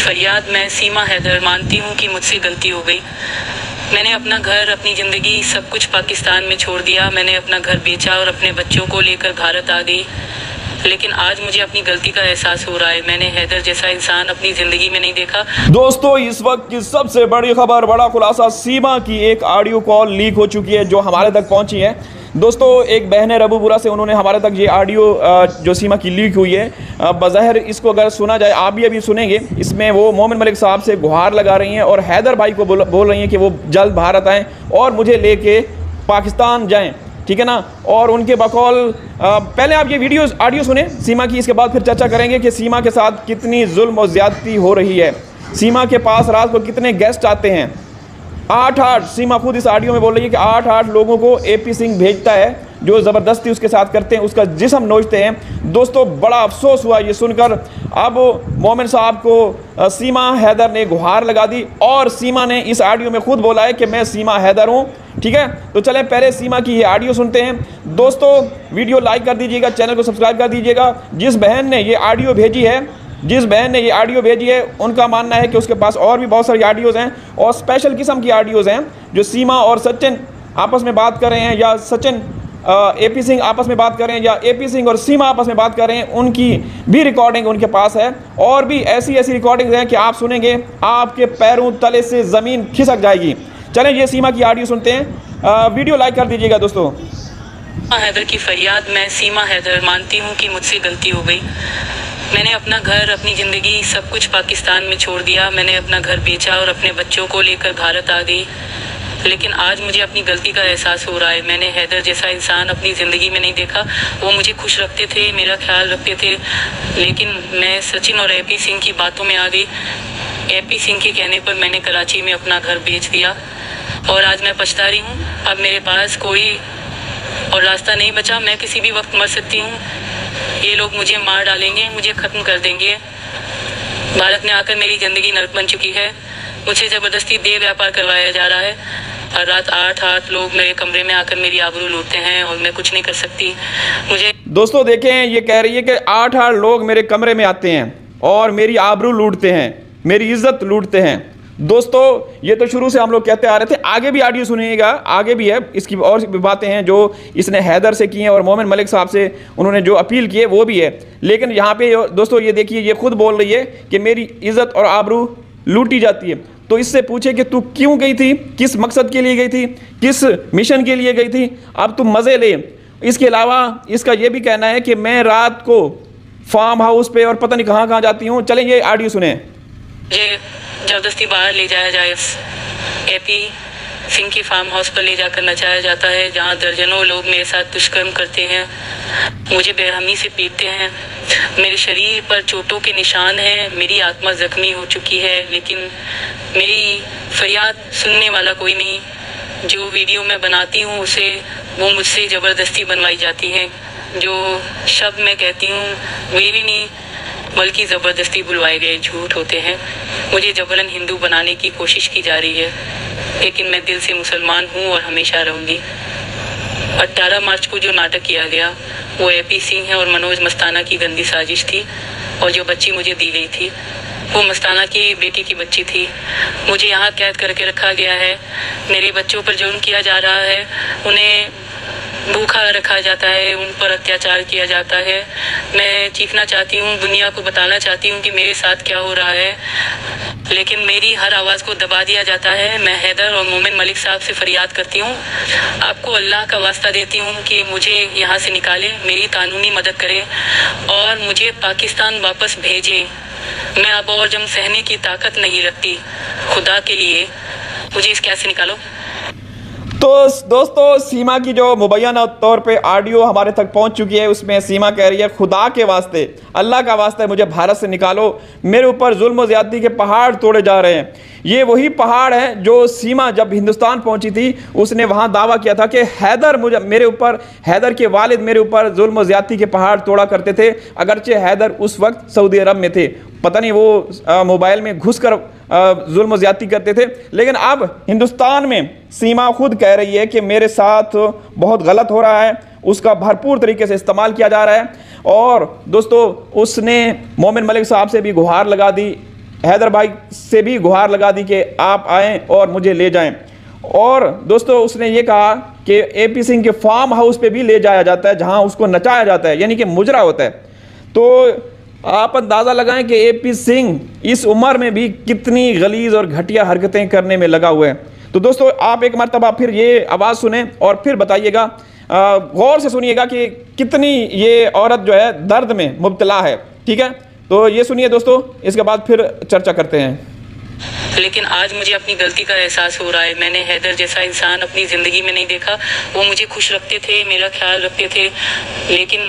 फरियाद। मैं सीमा हैदर मानती हूँ कि मुझसे गलती हो गई। मैंने अपना घर, अपनी ज़िंदगी, सब कुछ पाकिस्तान में छोड़ दिया। मैंने अपना घर बेचा और अपने बच्चों को लेकर भारत आ गई। लेकिन आज मुझे अपनी गलती का एहसास हो रहा है। मैंने हैदर जैसा इंसान अपनी ज़िंदगी में नहीं देखा। दोस्तों, इस वक्त की सबसे बड़ी खबर, बड़ा खुलासा, सीमा की एक ऑडियो कॉल लीक हो चुकी है जो हमारे तक पहुंची है। दोस्तों, एक बहन है रबूपुरा से, उन्होंने हमारे तक ये ऑडियो जो सीमा की लीक हुई है, बज़ाहिर इसको अगर सुना जाए, आप भी अभी सुनेंगे, इसमें वो मोमिन मलिक साहब से गुहार लगा रही हैं और हैदर भाई को बोल रही हैं कि वो जल्द भारत आएँ और मुझे लेके पाकिस्तान जाएँ, ठीक है ना। और उनके बकौल पहले आप ये ऑडियो सुने सीमा की, इसके बाद फिर चर्चा करेंगे कि सीमा के साथ कितनी जुल्म और ज़्यादती हो रही है। सीमा के पास रात को कितने गेस्ट आते हैं, 8 सीमा खुद इस ऑडियो में बोल रही है कि 8 लोगों को AP सिंह भेजता है जो ज़बरदस्ती उसके साथ करते हैं, उसका जिस्म नोचते हैं। दोस्तों, बड़ा अफसोस हुआ ये सुनकर। अब मोमिन साहब को सीमा हैदर ने गुहार लगा दी और सीमा ने इस ऑडियो में खुद बोला है कि मैं सीमा हैदर हूँ, ठीक है। तो चलें पहले सीमा की ये ऑडियो सुनते हैं। दोस्तों, वीडियो लाइक कर दीजिएगा, चैनल को सब्सक्राइब कर दीजिएगा। जिस बहन ने ये ऑडियो भेजी है उनका मानना है कि उसके पास और भी बहुत सारी ऑडियोज़ हैं और स्पेशल किस्म की ऑडियोज़ हैं जो सीमा और सचिन आपस में बात कर रहे हैं, या सचिन AP सिंह आपस में बात कर रहे हैं, या AP सिंह और सीमा आपस में बात कर रहे हैं, उनकी भी रिकॉर्डिंग उनके पास है। और भी ऐसी रिकॉर्डिंग्स हैं कि आप सुनेंगे आपके पैरों तले से ज़मीन खिसक जाएगी। चलें ये सीमा की ऑडियो सुनते हैं। वीडियो लाइक कर दीजिएगा दोस्तों। हैदर की फरियाद। मैं सीमा हैदर मानती हूँ कि मुझसे गलती हो गई। मैंने अपना घर, अपनी ज़िंदगी, सब कुछ पाकिस्तान में छोड़ दिया। मैंने अपना घर बेचा और अपने बच्चों को लेकर भारत आ गई। लेकिन आज मुझे अपनी गलती का एहसास हो रहा है। मैंने हैदर जैसा इंसान अपनी ज़िंदगी में नहीं देखा। वो मुझे खुश रखते थे, मेरा ख्याल रखते थे, लेकिन मैं सचिन और AP सिंह की बातों में आ गई। AP सिंह के कहने पर मैंने कराची में अपना घर बेच दिया और आज मैं पछता रही हूँ। अब मेरे पास कोई और रास्ता नहीं बचा। मैं किसी भी वक्त मर सकती हूँ। ये लोग मुझे मार डालेंगे, मुझे ख़त्म कर देंगे। भारत में आकर मेरी ज़िंदगी नर्क बन चुकी है। मुझे ज़बरदस्ती देह व्यापार करवाया जा रहा है। हर रात 8 लोग मेरे कमरे में आकर मेरी आबरू लूटते हैं और मैं कुछ नहीं कर सकती। मुझे दोस्तों देखें, ये कह रही है कि 8 लोग मेरे कमरे में आते हैं और मेरी आबरू लूटते हैं, मेरी इज्जत लूटते हैं। दोस्तों, ये तो शुरू से हम लोग कहते आ रहे थे, आगे भी ऑडियो सुनिएगा, आगे भी है, इसकी और भी बातें हैं जो इसने हैदर से की हैं और मोमिन मलिक साहब से उन्होंने जो अपील की है वो भी है। लेकिन यहाँ पे दोस्तों ये देखिए, ये खुद बोल रही है कि मेरी इज्जत और आबरू लूटी जाती है। तो इससे पूछे कि तू क्यों गई थी, किस मकसद के लिए गई थी, किस मिशन के लिए गई थी, अब तू मज़े ले। इसके अलावा इसका ये भी कहना है कि मैं रात को फार्म हाउस पे और पता नहीं कहाँ कहाँ जाती हूँ। चलें ये ऑडियो सुने। ये ज़बरदस्ती बाहर ले जाया जाए, AP सिंह के फार्म हाउस पर ले जाकर नचाया जाता है, जहाँ दर्जनों लोग मेरे साथ दुष्कर्म करते हैं, मुझे बेरहमी से पीटते हैं। मेरे शरीर पर चोटों के निशान हैं, मेरी आत्मा जख्मी हो चुकी है, लेकिन मेरी फरियाद सुनने वाला कोई नहीं। जो वीडियो मैं बनाती हूँ उसे वो मुझसे ज़बरदस्ती बनवाई जाती है। जो शब्द मैं कहती हूँ वे भी नहीं बल्कि ज़बरदस्ती बुलवाए गए झूठ होते हैं। मुझे जबरन हिंदू बनाने की कोशिश की जा रही है, लेकिन मैं दिल से मुसलमान हूँ और हमेशा रहूँगी। 18 मार्च को जो नाटक किया गया वो AP सिंह है और मनोज मस्ताना की गंदी साजिश थी। और जो बच्ची मुझे दी गई थी वो मस्ताना की बेटी की बच्ची थी। मुझे यहाँ कैद करके रखा गया है। मेरे बच्चों पर जुल्म किया जा रहा है, उन्हें भूखा रखा जाता है, उन पर अत्याचार किया जाता है। मैं चीखना चाहती हूँ, दुनिया को बताना चाहती हूँ कि मेरे साथ क्या हो रहा है, लेकिन मेरी हर आवाज़ को दबा दिया जाता है। मैं हैदर और मोमिन मलिक साहब से फरियाद करती हूँ, आपको अल्लाह का वास्ता देती हूँ कि मुझे यहाँ से निकालें, मेरी कानूनी मदद करें और मुझे पाकिस्तान वापस भेजें। मैं अब और जम सहने की ताकत नहीं रखती। खुदा के लिए मुझे इस कैद से निकालो। तो दोस्तों, सीमा की जो मुबैना तौर पे ऑडियो हमारे तक पहुंच चुकी है, उसमें सीमा कह रही है, खुदा के वास्ते, अल्लाह का वास्ता मुझे भारत से निकालो, मेरे ऊपर जुल्म और ज़्यादती के पहाड़ तोड़े जा रहे हैं। ये वही पहाड़ है जो सीमा जब हिंदुस्तान पहुंची थी उसने वहां दावा किया था कि हैदर के वालिद मेरे ऊपर जुल्म और ज़्यादती के पहाड़ तोड़ा करते थे, अगरचे हैदर उस वक्त सऊदी अरब में थे। पता नहीं वो मोबाइल में घुसकर जुल्म और ज़्यादती करते थे। लेकिन अब हिंदुस्तान में सीमा खुद कह रही है कि मेरे साथ बहुत गलत हो रहा है, उसका भरपूर तरीके से इस्तेमाल किया जा रहा है। और दोस्तों, उसने मोमिन मलिक साहब से भी गुहार लगा दी हैदर भाई से भी गुहार लगा दी कि आप आएँ और मुझे ले जाएं। और दोस्तों उसने ये कहा कि AP सिंह के फार्म हाउस पे भी ले जाया जाता है जहां उसको नचाया जाता है, यानी कि मुजरा होता है। तो आप अंदाज़ा लगाएं कि AP सिंह इस उम्र में भी कितनी गलीज़ और घटिया हरकतें करने में लगा हुआ है। तो दोस्तों आप एक मरतबा फिर ये आवाज़ सुने और फिर बताइएगा, गौर से सुनिएगा कि कितनी ये औरत जो है दर्द में मुब्तला है। ठीक है, तो ये सुनिए दोस्तों, इसके बाद फिर चर्चा करते हैं। लेकिन आज मुझे अपनी गलती का एहसास हो रहा है। मैंने हैदर जैसा इंसान अपनी ज़िंदगी में नहीं देखा। वो मुझे खुश रखते थे, मेरा ख्याल रखते थे, लेकिन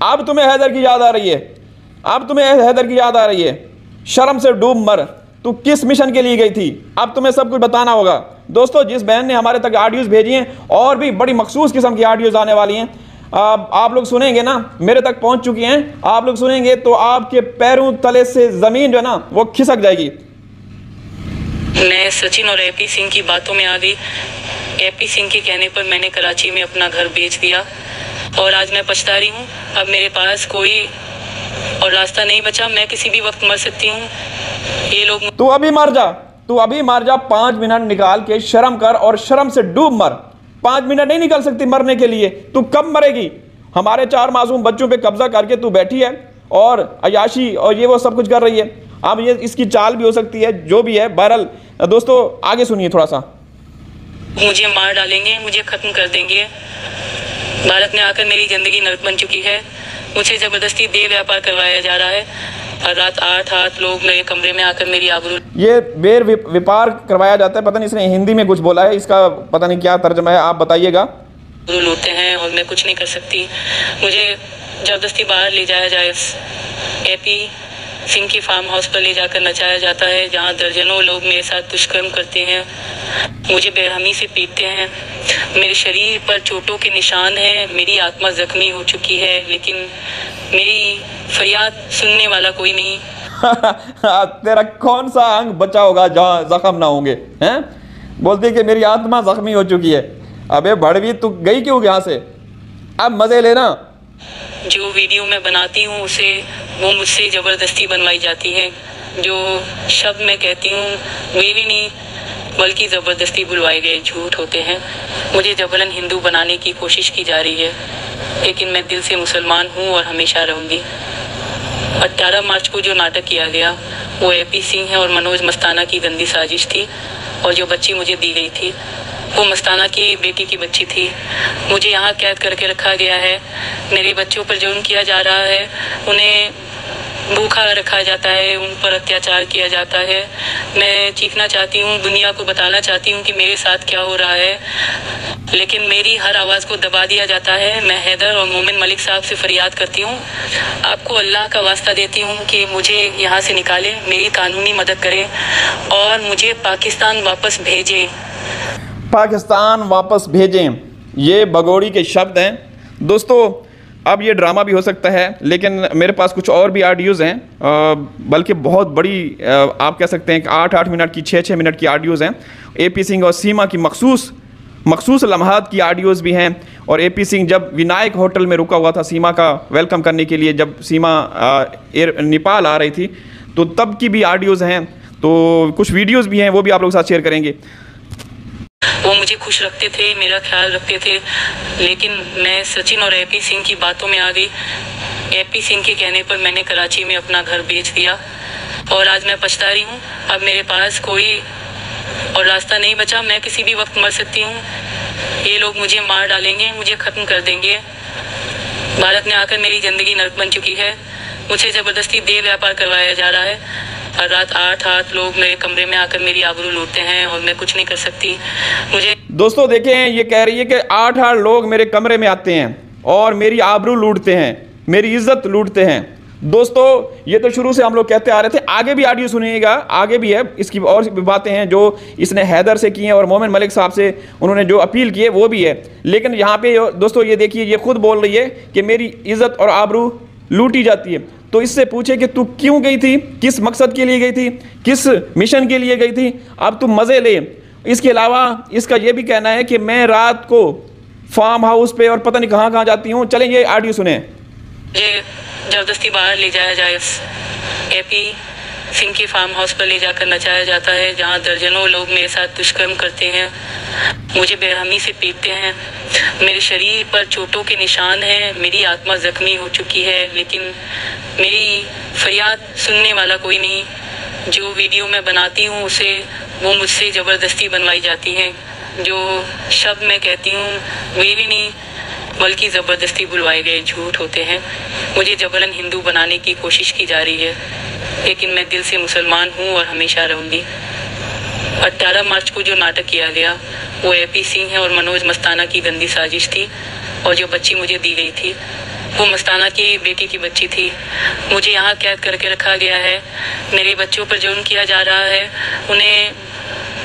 अब तुम्हें हैदर की याद आ रही है, अब तुम्हें हैदर की याद आ रही है। शर्म से डूब मर, तू किस मिशन के लिए गई थी, अब तुम्हें सब कुछ बताना होगा। दोस्तों जिस बहन ने हमारे तक ऑडियोज़ भेजी हैं और भी बड़ी मखसूस किस्म की ऑडियोज़ आने वाली हैं, आप लोग सुनेंगे ना, मेरे तक पहुंच चुकी हैं, आप लोग सुनेंगे तो आपके पैरों तले से ज़मीन जो है ना वो खिसक जाएगी। मैं सचिन और AP सिंह की बातों में आ गई। AP सिंह के कहने पर मैंने कराची में अपना घर बेच दिया और आज मैं पछता रही हूँ। अब मेरे पास कोई और रास्ता नहीं बचा, मैं किसी भी वक्त मर सकती हूँ। ये लोग तू अभी मर जा, तू अभी मर जा, 5 मिनट निकाल के शर्म कर और शर्म से डूब मर। 5 मिनट नहीं निकल सकती मरने के लिए, तू कब मरेगी? हमारे 4 मासूम बच्चों पे कब्जा करके तू बैठी है और अयाशी और ये वो सब कुछ कर रही है। अब ये इसकी चाल भी हो सकती है, जो भी है। बहरहाल दोस्तों आगे सुनिए थोड़ा सा। मुझे मार डालेंगे, मुझे ख़त्म कर देंगे। भारत में आकर मेरी ज़िंदगी नर्क बन चुकी है। मुझे ज़बरदस्ती देह व्यापार करवाया जा रहा है और रात 8 लोग मेरे कमरे में आकर मेरी आबरू, ये बेर व्यापार करवाया जाता है, पता नहीं इसने हिंदी में कुछ बोला है, इसका पता नहीं क्या तर्जमा है, आप बताइएगा। लूटते हैं और मैं कुछ नहीं कर सकती। मुझे ज़बरदस्ती बाहर ले जाया जाए। AP सिंह के फार्म हाउस पर ले जाकर नचाया जाता है जहां दर्जनों लोग मेरे साथ दुष्कर्म करते हैं, मुझे बेरहमी से पीटते हैं। मेरे शरीर पर चोटों के निशान हैं, मेरी आत्मा जख्मी हो चुकी है, लेकिन मेरी फरियाद सुनने वाला कोई नहीं। तेरा कौन सा अंग बचा होगा जहाँ जख्म ना होंगे? हैं बोलती कि मेरी आत्मा जख्मी हो चुकी है। अबे भड़वी, तू गई क्यों यहाँ से? अब मजे लेना। जो वीडियो मैं बनाती हूँ उसे वो मुझसे ज़बरदस्ती बनवाई जाती है। जो शब्द मैं कहती हूँ वे भी नहीं बल्कि ज़बरदस्ती बुलवाए गए झूठ होते हैं। मुझे जबरन हिंदू बनाने की कोशिश की जा रही है, लेकिन मैं दिल से मुसलमान हूँ और हमेशा रहूँगी। 18 मार्च को जो नाटक किया गया वो AP सिंह है और मनोज मस्ताना की गंदी साजिश थी, और जो बच्ची मुझे दी गई थी वो मस्ताना की बेटी की बच्ची थी। मुझे यहाँ कैद करके रखा गया है। मेरे बच्चों पर जुल्म किया जा रहा है, उन्हें भूखा रखा जाता है, उन पर अत्याचार किया जाता है। मैं चीखना चाहती हूँ, दुनिया को बताना चाहती हूँ कि मेरे साथ क्या हो रहा है, लेकिन मेरी हर आवाज़ को दबा दिया जाता है। मैं हैदर और मोमिन मलिक साहब से फरियाद करती हूँ, आपको अल्लाह का वास्ता देती हूँ कि मुझे यहाँ से निकालें, मेरी कानूनी मदद करें और मुझे पाकिस्तान वापस भेजें। पाकिस्तान वापस भेजें, ये भगोड़ी के शब्द हैं। दोस्तों अब ये ड्रामा भी हो सकता है, लेकिन मेरे पास कुछ और भी ऑडियोज़ हैं, बल्कि बहुत बड़ी आप कह सकते हैं कि 8-8 मिनट की, 6-6 मिनट की ऑडियोज़ हैं। AP सिंह और सीमा की मखसूस लम्हात की ऑडियोज़ भी हैं। और AP सिंह जब विनायक होटल में रुका हुआ था सीमा का वेलकम करने के लिए, जब सीमा नेपाल आ रही थी, तो तब की भी ऑडियोज़ हैं। तो कुछ वीडियोज़ भी हैं, वो भी आप लोग साथ शेयर करेंगे। वो मुझे खुश रखते थे, मेरा ख्याल रखते थे, लेकिन मैं सचिन और AP सिंह की बातों में आ गई। AP सिंह के कहने पर मैंने कराची में अपना घर बेच दिया और आज मैं पछता रही हूँ। अब मेरे पास कोई और रास्ता नहीं बचा, मैं किसी भी वक्त मर सकती हूँ। ये लोग मुझे मार डालेंगे, मुझे ख़त्म कर देंगे। भारत में आकर मेरी ज़िंदगी नर्क बन चुकी है। मुझे ज़बरदस्ती देह व्यापार करवाया जा रहा है और रात 8 लोग मेरे कमरे में आकर मेरी आबरू लूटते हैं और मैं कुछ नहीं कर सकती। मुझे दोस्तों देखें, ये कह रही है कि 8 लोग मेरे कमरे में आते हैं और मेरी आबरू लूटते हैं, मेरी इज्जत लूटते हैं। दोस्तों ये तो शुरू से हम लोग कहते आ रहे थे, आगे भी ऑडियो सुनिएगा, आगे भी है, इसकी और भी बातें हैं जो इसने हैदर से की हैं और मोमिन मलिक साहब से उन्होंने जो अपील की है वो भी है। लेकिन यहाँ पे दोस्तों ये देखिए, ये खुद बोल रही है कि मेरी इज्जत और आबरू लूटी जाती है। तो इससे पूछे कि तू क्यों गई थी, किस मकसद के लिए गई थी, किस मिशन के लिए गई थी, अब तू मज़े ले। इसके अलावा इसका ये भी कहना है कि मैं रात को फार्म हाउस पे और पता नहीं कहाँ कहाँ जाती हूँ। चलें ये ऑडियो सुने। मुझे ज़बरदस्ती बाहर ले जाया जाए। AP सिंह के फार्म हाउस पर ले जाकर नचाया जाता है, जहां दर्जनों लोग मेरे साथ दुष्कर्म करते हैं, मुझे बेरहमी से पीटते हैं। मेरे शरीर पर चोटों के निशान हैं, मेरी आत्मा जख्मी हो चुकी है, लेकिन मेरी फरियाद सुनने वाला कोई नहीं। जो वीडियो मैं बनाती हूँ उसे वो मुझसे ज़बरदस्ती बनवाई जाती हैं। जो शब्द मैं कहती हूँ वे भी नहीं बल्कि ज़बरदस्ती बुलवाए गए झूठ होते हैं। मुझे जबरन हिंदू बनाने की कोशिश की जा रही है, लेकिन मैं दिल से मुसलमान हूँ और हमेशा रहूँगी। 18 मार्च को जो नाटक किया गया वो AP सिंह है और मनोज मस्ताना की गंदी साजिश थी, और जो बच्ची मुझे दी गई थी वो मस्ताना की बेटी की बच्ची थी। मुझे यहाँ कैद करके रखा गया है। मेरे बच्चों पर जुल्म किया जा रहा है, उन्हें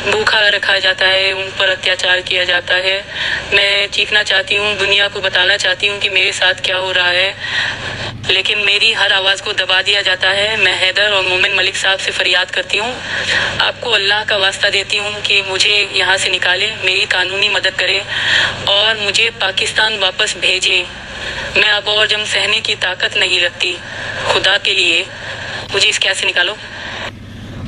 भूखा रखा जाता है, उन पर अत्याचार किया जाता है। मैं चीखना चाहती हूँ, दुनिया को बताना चाहती हूँ कि मेरे साथ क्या हो रहा है, लेकिन मेरी हर आवाज़ को दबा दिया जाता है। मैं हैदर और मोमिन मलिक साहब से फरियाद करती हूँ, आपको अल्लाह का वास्ता देती हूँ कि मुझे यहाँ से निकालें, मेरी कानूनी मदद करें और मुझे पाकिस्तान वापस भेजें। मैं अब और जम सहने की ताकत नहीं रखती। खुदा के लिए मुझे इस कैद से निकालो।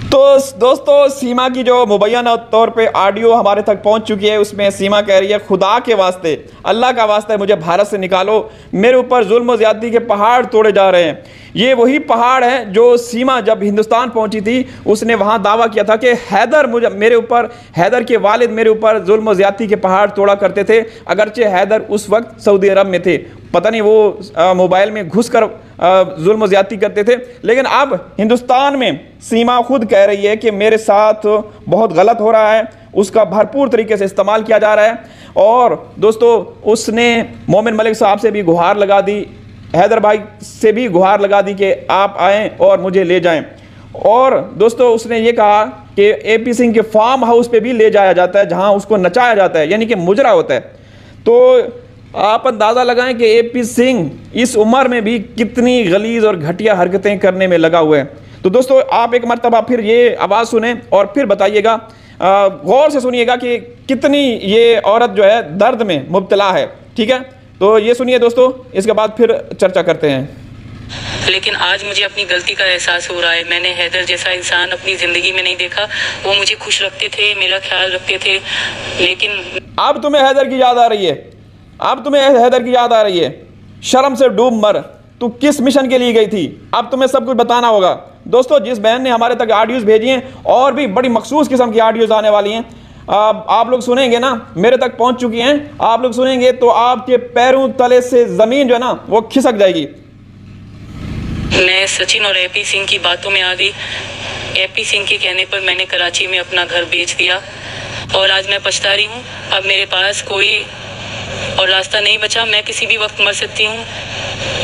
तो दोस्तों, सीमा की जो मुबैना तौर पे ऑडियो हमारे तक पहुंच चुकी है, उसमें सीमा कह रही है खुदा के वास्ते, अल्लाह का वास्ता है, मुझे भारत से निकालो, मेरे ऊपर जुल्म और ज़्यादती के पहाड़ तोड़े जा रहे हैं। ये वही पहाड़ है जो सीमा जब हिंदुस्तान पहुंची थी उसने वहां दावा किया था कि हैदर के वालिद मेरे ऊपर जुल्म और ज़्यादती के पहाड़ तोड़ा करते थे, अगरचे हैदर उस वक्त सऊदी अरब में थे। पता नहीं वो मोबाइल में घुसकर जुल्म और ज़्यादती करते थे, लेकिन अब हिंदुस्तान में सीमा खुद कह रही है कि मेरे साथ बहुत गलत हो रहा है, उसका भरपूर तरीके से इस्तेमाल किया जा रहा है। और दोस्तों, उसने मोमिन मलिक साहब से भी गुहार लगा दी, हैदर भाई से भी गुहार लगा दी कि आप आएँ और मुझे ले जाएं। और दोस्तों, उसने ये कहा कि AP सिंह के फार्म हाउस पे भी ले जाया जाता है, जहां उसको नचाया जाता है, यानी कि मुजरा होता है। तो आप अंदाज़ा लगाएं कि AP सिंह इस उम्र में भी कितनी गलीज़ और घटिया हरकतें करने में लगा हुआ है। तो दोस्तों, आप एक मरतबा फिर ये आवाज़ सुने और फिर बताइएगा, गौर से सुनिएगा कि कितनी ये औरत जो है दर्द में मुब्तला है। ठीक है, तो ये सुनिए दोस्तों, इसके बाद फिर चर्चा करते हैं। लेकिन आज मुझे अपनी गलती का एहसास हो रहा है। मैंने हैदर जैसा इंसान अपनी ज़िंदगी में नहीं देखा। वो मुझे खुश रखते थे, मेरा ख्याल रखते थे, लेकिन अब तुम्हें हैदर की याद आ रही है, अब तुम्हें हैदर की याद आ रही है। शर्म से डूब मर, तू किस मिशन के लिए गई थी, अब तुम्हें सब कुछ बताना होगा। दोस्तों, जिस बहन ने हमारे तक ऑडियोज भेजी हैं और भी बड़ी मखसूस किस्म की ऑडियोज आने वाली हैं, आप लोग सुनेंगे ना, मेरे तक पहुंच चुकी हैं, आप लोग सुनेंगे तो आपके पैरों तले से ज़मीन जो है ना वो खिसक जाएगी। मैं सचिन और AP सिंह की बातों में आ गई। AP सिंह के कहने पर मैंने कराची में अपना घर बेच दिया और आज मैं पछता रही हूँ। अब मेरे पास कोई और रास्ता नहीं बचा, मैं किसी भी वक्त मर सकती हूँ।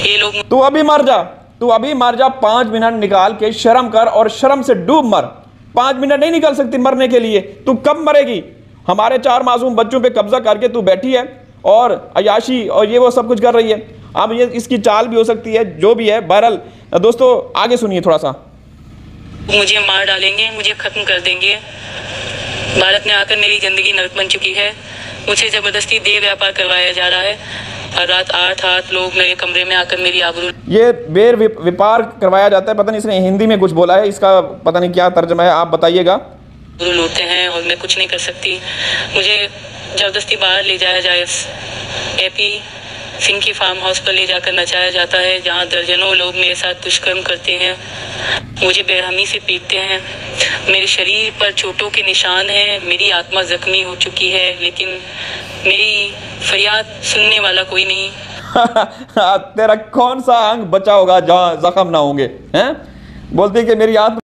ये लोग तू अभी मर जा, तू अभी मर जा, 5 मिनट निकाल के शर्म कर और शर्म से डूब मर। 5 मिनट नहीं निकाल सकती मरने के लिए, तू कब मरेगी? हमारे 4 मासूम बच्चों पे कब्जा करके तू बैठी है और अयाशी और ये वो सब कुछ कर रही है। अब ये इसकी चाल भी हो सकती है, जो भी है। बहरहाल दोस्तों, आगे सुनिए थोड़ा सा। मुझे मार डालेंगे, मुझे खत्म कर देंगे। भारत में आकर मेरी जिंदगी नरक बन चुकी है। मुझे जबरदस्ती देह व्यापार करवाया जा रहा है और रात 8 लोग मेरे कमरे में आकर मेरी आबरू, ये बेर व्यापार करवाया जाता है, पता नहीं इसने हिंदी में कुछ बोला है, इसका पता नहीं क्या तर्जमा है, आप बताइएगा। लूटते हैं और मैं कुछ नहीं कर सकती। मुझे जबरदस्ती बाहर ले जाया जाए, AP सिंह के फार्म हाउस पर ले जाकर नचाया जाता है, जहां दर्जनों लोग मेरे साथ दुष्कर्म करते हैं, मुझे बेरहमी से पीटते हैं। मेरे शरीर पर चोटों के निशान हैं, मेरी आत्मा जख्मी हो चुकी है, लेकिन मेरी फरियाद सुनने वाला कोई नहीं। तेरा कौन सा अंग बचा होगा जहाँ जख्म ना होंगे, हैं? बोलते कि मेरी आत्मा